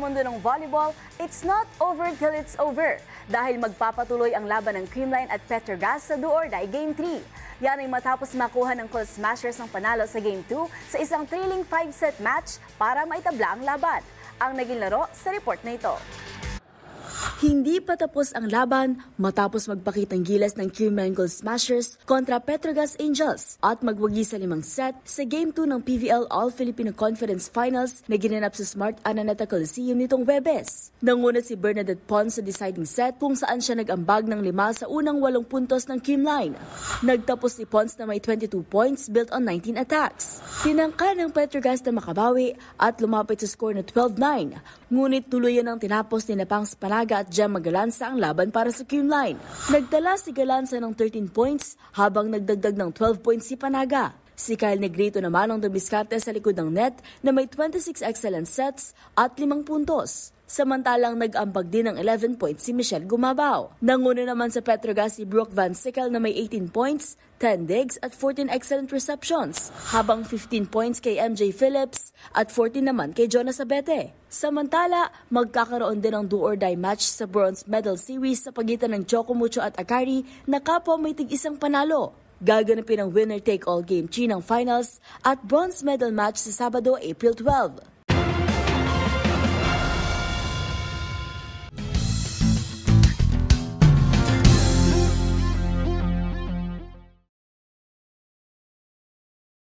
mundo ng volleyball, it's not over till it's over. Dahil magpapatuloy ang laban ng Creamline at Petrogas sa do-or-die Game 3. Yan ay matapos makuha ng Cool Smashers ng panalo sa Game 2 sa isang thrilling 5-set match para maitabla ang laban. Ang naging laro sa report na ito. Hindi pa tapos ang laban matapos magpakitang gilas ng Creamline Cool Smashers kontra Petrogas Angels at magwagi sa 5 set sa Game 2 ng PVL All-Filipino Conference Finals na ginanap sa Smart Araneta Coliseum nitong Huwebes. Nanguna si Bernadette Pons sa deciding set kung saan siya nag-ambag ng 5 sa unang 8 puntos ng Creamline. Nagtapos si Pons na may 22 points built on 19 attacks. Tinangka ng Petrogas na makabawi at lumapit sa score na 12-9. Ngunit tuluyan ang tinapos ni Pangs Panaga at Gemma Galanza ang laban para sa Creamline. Nagtala si Galanza ng 13 points habang nagdagdag ng 12 points si Panaga. Si Kyle Negrito naman ang dumiskarte sa likod ng net na may 26 excellent sets at 5 puntos. Samantalang nag-ambag din ng 11 points si Michelle Gumabao. Nanguna naman sa Petrogas si Brooke Van Sickle na may 18 points, 10 digs at 14 excellent receptions, habang 15 points kay MJ Phillips at 14 naman kay Jonas Abete. Samantala, magkakaroon din ng do-or-die match sa bronze medal series sa pagitan ng Chocomucho at Akari na kapwa may tig-isang panalo. Gaganapin ang winner-take-all Game 3 ng finals at bronze medal match sa Sabado, April 12.